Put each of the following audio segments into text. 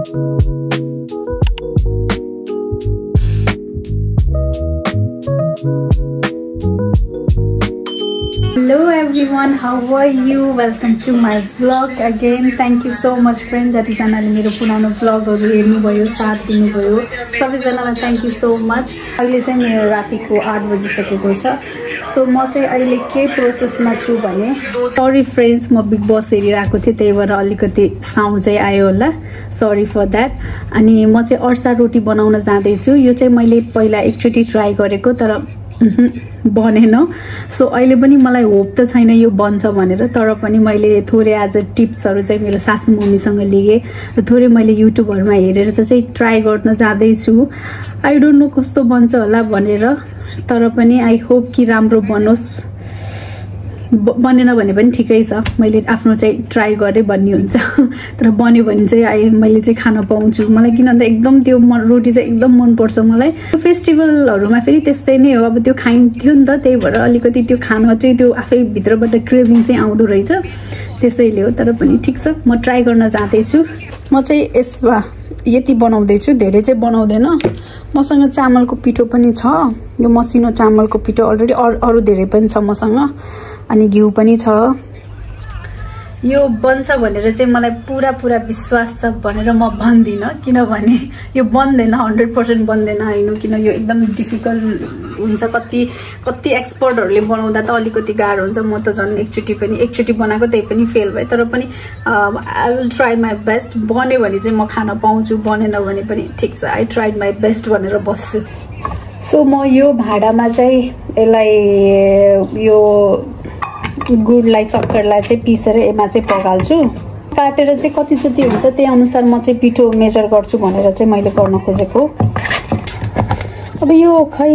Hello everyone, how are you? Welcome to my vlog again. Thank you so much friends that is मेरो पुरानो vlogहरु हेर्नु भयो, साथ दिनु भयो. सबैजनालाई thank you so much. अहिले चाहिँ मेरो रातिको 8 बजिसकेको छ. So म चाहिँ अहिले के प्रोसेसमा छु भने सरी फ्रेन्ड्स, म बिग बस हेरिरहेको थिए, त्यही भएर अलिकति साउन्ड चाहिँ आयो होला. Sorry for that. अनि म चाहिँ अर्सा रोटी बनाउन जाँदै छु. यो चाहिँ मैले पहिला एकचोटी ट्राई गरेको तर बनेन. सो अहिले पनि मलाई होप त छैन यो बन्छ भनेर, तर पनि मैले थोरै आज टिप्सहरु चाहिँ मेरो सासु मम्मीसँग लिएँ र थोरै मैले युट्युबहरुमा हेरेर चाहिँ ट्राई गर्न जाँदै छु. आई डोन्ट नो कस्तो बन्छ होला भनेर, तर पनि आई होप कि राम्रो बनोस्. बनेन भने पनि ठिकै छ, मैले आफ्नो चाहिँ ट्राई गरे भन्ने हुन्छ. तर बन्यो भने चाहिँ मैले चाहिँ खान पाउँछु. मलाई किन भन्दा एकदम त्यो रोटी चाहिँ एकदम मन पर्छ मलाई. फेस्टिभलहरुमा फेरि त्यस्तै नै हो, अब त्यो खाइन्थ्यो नि त, त्यही भएर अलिकति त्यो खान चाहिँ त्यो आफै भित्रबाट क्रेभिङ चाहिँ आउँदो रहेछ, त्यसैले हो. तर पनि ठिक छ, म ट्राई गर्न जाँदै छु. म चाहिँ यसमा यति बनाउँदै छु, धेरै चाहिँ बनाउँदैन. मसँग चामलको पिठो पनि छ, यो मसिनो चामलको पिठो अलरेडी, अरु धेरै पनि छ मसँग, अनि घिउ पनि छ. यो बन्छ भनेर चाहिँ मलाई पुरा विश्वास छ भनेर म भन्दिन, किनभने यो बन्दैन, 100% बन्दैन हैन, किन यो एकदम डिफिकल्ट हुन्छ. कति एक्सपर्टहरुले बनाउँदा त अलिकति गाह्रो हुन्छ. म त झन् एकचोटी बनाएको, त्यही पनि फेल भयो. तर पनि I will try my best. बन्यो भने चाहिँ म खान पाउँछु, बनेन भने पनि ठिक छ, आई ट्राइड माई बेस्ट भनेर बस्छु. सो म यो भाडामा चाहिँ यसलाई यो गुडलाई सक्करलाई चाहिँ पिसेर यसमा चाहिँ पगाल्छु. काटेर चाहिँ कति जति हुन्छ त्यही अनुसार म चाहिँ पिठो मेजर गर्छु भनेर चाहिँ मैले गर्न खोजेको. अब यो खै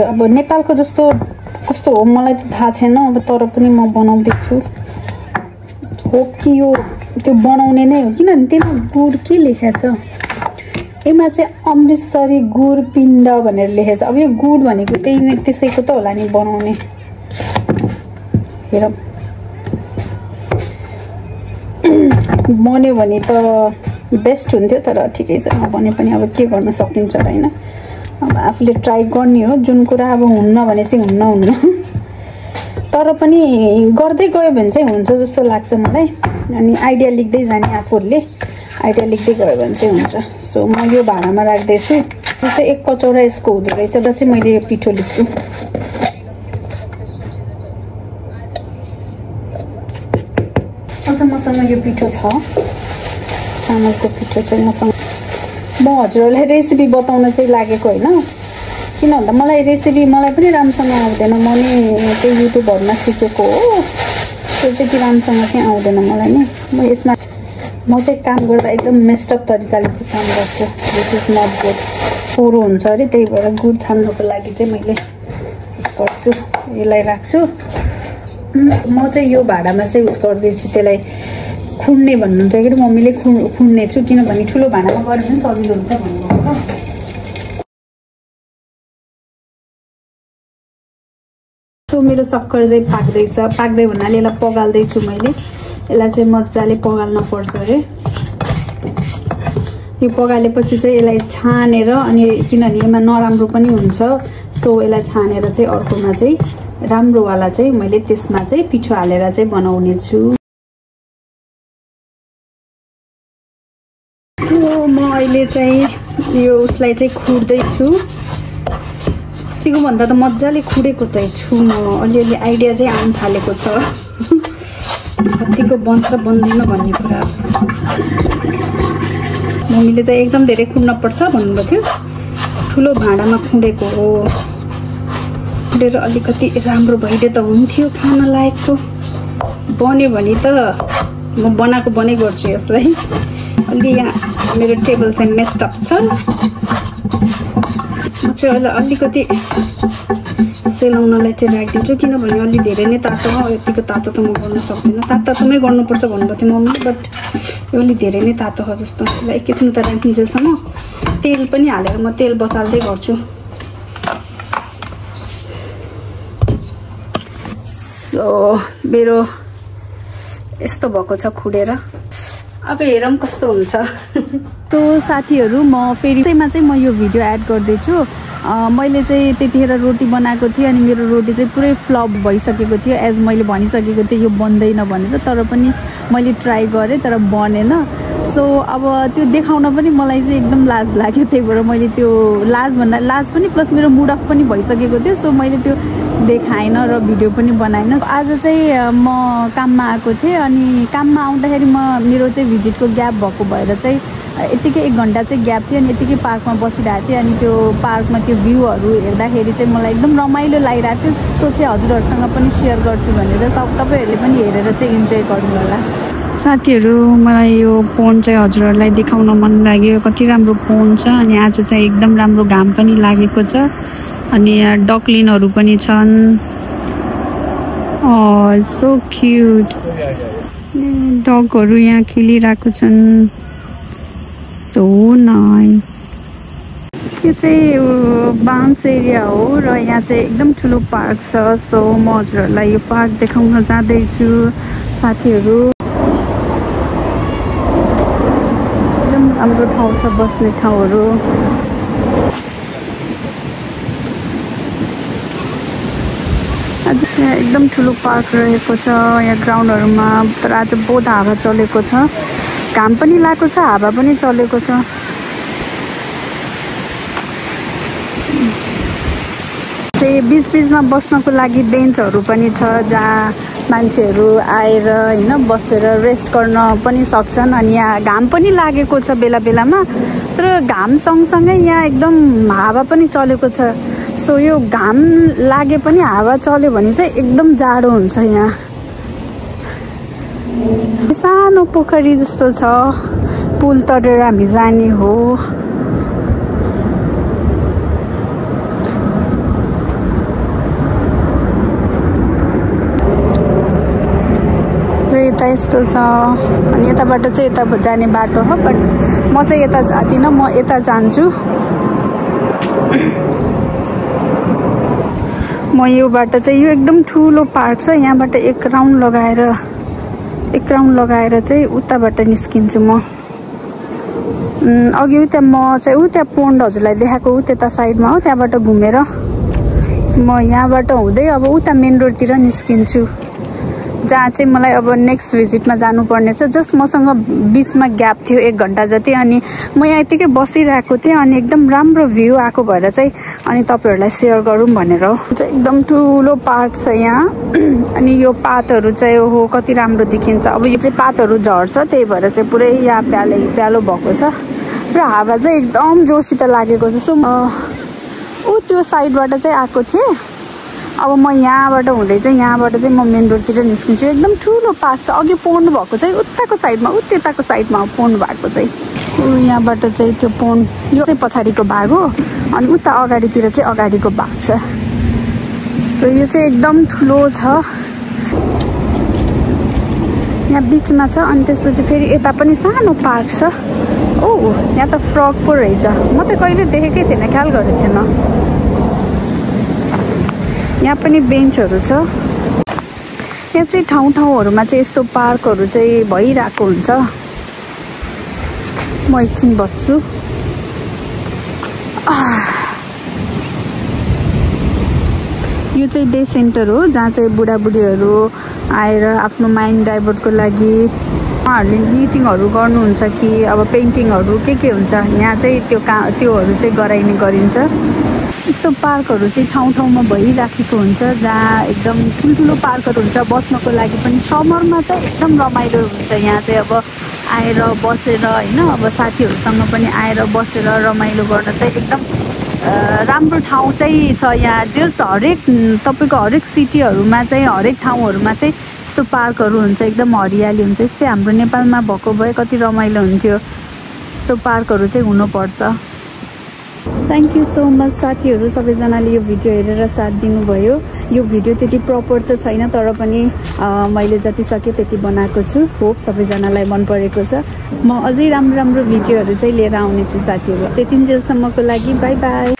अब नेपालको जस्तो कस्तो हो मलाई त थाहा छैन, अब तर पनि म बनाउँदैछु. होप कि यो त्यो बनाउने नै हो, किनभने त्यसमा गुड के लेखेको छ, यसमा चाहिँ अमृतसरी गुड पिण्ड भनेर लेखेको छ. अब यो गुड भनेको त्यही त्यसैको त होला नि बनाउने. हेरौँ बन्यो भने त बेस्ट हुन्थ्यो, तर ठिकै छ, नबने पनि अब के गर्न सकिन्छ र हैन. अब आफूले ट्राई गर्ने हो. जुन कुरा अब हुन्न भने चाहिँ हुन्न. तर पनि गर्दै गयो भने चाहिँ हुन्छ जस्तो लाग्छ मलाई. अनि आइडिया लेख्दै जाने, आफूहरूले आइडिया लेख्दै गयो भने चाहिँ हुन्छ. सो म यो भाँडामा राख्दैछु. यो चाहिँ 1 कचौरा यसको हुँदो रहेछ र चाहिँ मैले यो पिठो लेख्छु. मसँग यो पिठो छ, चामलको पिठो चाहिँ मसँग. म हजुरहरूलाई रेसिपी बताउन चाहिँ लागेको होइन, किन भन्दा मलाई रेसिपी मलाई पनि राम्रोसँग आउँदैन. म नि त्यही युट्युबहरुमा सिकेको हो, त्यो त्यति राम्रोसँग चाहिँ आउँदैन मलाई नि. म चाहिँ काम गर्दा एकदम मेस्टअप तरिकाले चाहिँ काम गर्छु. This is not good. पोरो हुन्छ अरे, त्यही भएर गुड छान्नको लागि चाहिँ मैले उस गर्छु, यसलाई राख्छु. म चाहिँ यो भाँडामा चाहिँ उस गर्दैछु, त्यसलाई खुड्ने भन्नुहुन्छ कि मम्मीले खुड्ने छु, किनभने ठुलो भाँडामा गरे पनि सजिलो हुन्छ भन्नुभएको. सो मेरो सक्कर चाहिँ पाक्दैछ. पाक्दै भन्नाले यसलाई पगाल्दैछु मैले. यसलाई चाहिँ मजाले पगाल्न पर्छ अरे. यो पगालेपछि चाहिँ यसलाई छानेर, अनि किनभने यसमा नराम्रो पनि हुन्छ, सो यसलाई छानेर चाहिँ अर्कोमा चाहिँ राम्रोवाला चाहिँ मैले त्यसमा चाहिँ पिठो हालेर चाहिँ बनाउने छु. सो म अहिले चाहिँ यो उसलाई चाहिँ खुड्दैछु. अस्तिको भन्दा त मजाले खुडेको त छु म. अलिअलि आइडिया चाहिँ आउन थालेको छ, कतिको बन्छ बन्दैन भन्ने कुरा. मम्मीले चाहिँ एकदम धेरै खुड्न पर्छ भन्नुभएको थियो. ठुलो भाँडामा खुडेको हो, खुडेर अलिकति राम्रो भइदिए त हुन्थ्यो खान लायकको. बन्यो भने त म बनाएकै गर्छु यसलाई. अलि यहाँ मेरो टेबल चाहिँ मेस्टअप छ. म चाहिँ अलिकति सेलाउनलाई चाहिँ राखिदिन्छु, किनभने अलि धेरै नै तातो हो. यतिको तातो त म गर्न सक्दिनँ. तातोमै गर्नुपर्छ भन्नुभएको थियो मम्मी, बट यो अलि धेरै नै तातो हो जस्तो. यसलाई एकैछिन त राखिन्जेलसम्म तेल पनि हालेर म तेल बसाल्दै गर्छु. सो मेरो यस्तो भएको छ खुडेर. अब हेरौँ कस्तो हुन्छ। तो साथीहरू म फेरि चाहिँ म यो भिडियो एड गर्दैछु। मैले चाहिँ त्यतिखेर रोटी बनाएको थिएँ अनि मेरो रोटी चाहिँ पुरै फ्लप भइसकेको थियो एज मैले भनिसकेको थिएँ यो बन्दैन भनेर, तर पनि मैले ट्राई गरेँ तर बनेन। सो अब त्यो देखाउन पनि मलाई चाहिँ एकदम लाज लाग्यो, त्यही भएर मैले त्यो लाज पनि प्लस मेरो मुड अफ पनि भइसकेको थियो। सो मैले त्यो देखाएन र भिडियो पनि बनाएन। आज चाहिँ म काममा आएको थिएँ अनि काममा आउँदाखेरि मेरो चाहिँ भिजिटको ग्याप भएको भएर चाहिँ यतिकै 1 घन्टा चाहिँ ग्याप थियो अनि यतिकै पार्कमा बसिरहेको थिएँ अनि त्यो पार्कमा त्यो भ्यूहरू हेर्दाखेरि चाहिँ मलाई एकदम रमाइलो लागिरहेको थियो। सोचेँ हजुरहरूसँग पनि सेयर गर्छु भनेर, तपाईँहरूले पनि हेरेर चाहिँ इन्जोय गर्नु होला। साथीहरू मलाई यो फोन चाहिँ हजुरहरूलाई देखाउन मन लाग्यो, कति राम्रो फोन छ अनि आज चाहिँ एकदम राम्रो घाम पनि लागेको छ अनि यहाँ डकलिनहरू पनि छन्। सो क्युट डगहरू यहाँ खेलिरहेको छन्। So nice. यो चाहिँ बान्स एरिया हो र यहाँ चाहिँ एकदम ठुलो पार्क छ। सो म हजुरहरूलाई यो पार्क देखाउन जाँदैछु साथीहरू। एकदम राम्रो ठाउँ छ बस्ने ठाउँहरू। यहाँ एकदम ठुलो पार्क रहेको छ यहाँ ग्राउन्डहरूमा, तर आज बहुत हावा चलेको छ, घाम पनि लागेको छ हावा पनि चलेको छ। चाहिँ बिचमा बस्नको लागि बेन्चहरू पनि छ जहाँ मान्छेहरू आएर हैन बसेर रेस्ट गर्न पनि सक्छन्। अनि यहाँ घाम पनि लागेको छ बेला बेलामा, तर घाम सँगसँगै यहाँ एकदम हावा पनि चलेको छ। सो यो घाम लागे पनि हावा चल्यो भने चाहिँ एकदम जाडो हुन्छ। यहाँ सानो पोखरी जस्तो छ, पुल तरेर हामी जाने हो। र यता यस्तो छ अनि यताबाट चाहिँ यता जाने बाटो हो, बट म चाहिँ यता जाँदिनँ, म यता जान्छु। म यो बाटो चाहिँ यो एकदम ठुलो पार्क छ, यहाँबाट एक राउन्ड लगाएर चाहिँ उताबाट निस्किन्छु म। अघि उता म चाहिँ उता पोन्ड हजुरलाई देखाएको त्यता साइडमा हो, त्यहाँबाट घुमेर म यहाँबाट हुँदै अब उता मेन रोडतिर निस्किन्छु जहाँ चाहिँ मलाई अब नेक्स्ट भिजिटमा जानुपर्ने छ। जस्ट मसँग बिचमा ग्याप थियो 1 घन्टा जति अनि म यहाँ यतिकै बसिरहेको थिएँ अनि एकदम राम्रो भ्यू आएको भएर चाहिँ अनि तपाईँहरूलाई सेयर गरौँ भनेर हो। एकदम ठुलो पार्क छ यहाँ अनि यो पातहरू चाहिँ ओहो कति राम्रो देखिन्छ। अब यो चाहिँ पातहरू झर्छ त्यही भएर चाहिँ पुरै यहाँ प्यालो भएको छ र हावा चाहिँ एकदम जोसित लागेको छ। सो ऊ त्यो साइडबाट चाहिँ आएको थिएँ, अब म यहाँबाट हुँदै चाहिँ यहाँबाट चाहिँ म मेन रोडतिर निस्किन्छु। एकदम ठुलो पार्क छ, अघि पोन्ड भएको चाहिँ उताको साइडमा त्यताको साइडमा पोन्ड भएको चाहिँ यहाँबाट चाहिँ त्यो पोन्ड यो चाहिँ पछाडिको भाग हो अनि उता अगाडितिर चाहिँ अगाडिको भाग छ। सो यो चाहिँ एकदम ठुलो छ, यहाँ बिचमा छ अनि त्यसपछि फेरि यता पनि सानो पार्क छ। ओ यहाँ त फ्रग पो रहेछ, म त कहिले देखेकै थिएन, ख्याल गरेको थिएन। यहाँ पनि बेन्चहरू छ। यहाँ चाहिँ ठाउँहरूमा चाहिँ यस्तो पार्कहरू चाहिँ भइरहेको हुन्छ। म एकछिन बस्छु। यो चाहिँ डे सेन्टर हो जहाँ चाहिँ बुढाबुढीहरू आएर आफ्नो माइन्ड डाइभर्टको लागि उहाँहरूले निटिङहरू गर्नुहुन्छ कि अब पेन्टिङहरू के हुन्छ यहाँ चाहिँ त्योहरू चाहिँ गराइने गरिन्छ। यस्तो पार्कहरू चाहिँ ठाउँमा भइराखेको हुन्छ जहाँ एकदम ठुल्ठुलो पार्कहरू हुन्छ बस्नको लागि पनि। समरमा चाहिँ एकदम रमाइलो हुन्छ यहाँ चाहिँ अब आएर बसेर हैन अब साथीहरूसँग पनि आएर बसेर रमाइलो गर्न चाहिँ एकदम राम्रो ठाउँ चाहिँ छ यहाँ। जस हरेक तपाईँको हरेक सिटीहरूमा चाहिँ हरेक ठाउँहरूमा चाहिँ यस्तो पार्कहरू हुन्छ, एकदम हरियाली हुन्छ। यस्तै हाम्रो नेपालमा भएको भए कति रमाइलो हुन्थ्यो। यस्तो पार्कहरू चाहिँ हुनुपर्छ। थ्याङ्क यू सो मच साथीहरू, सबैजनाले यो भिडियो हेरेर साथ दिनुभयो। यो भिडियो त्यति प्रपर त छैन तर पनि मैले जति सके त्यति बनाएको छु। होप सबैजनालाई मन परेको छ। म अझै राम्रो भिडियोहरू चाहिँ लिएर आउने छु साथीहरू। त्यतिन्जेलसम्मको लागि बाई बाई।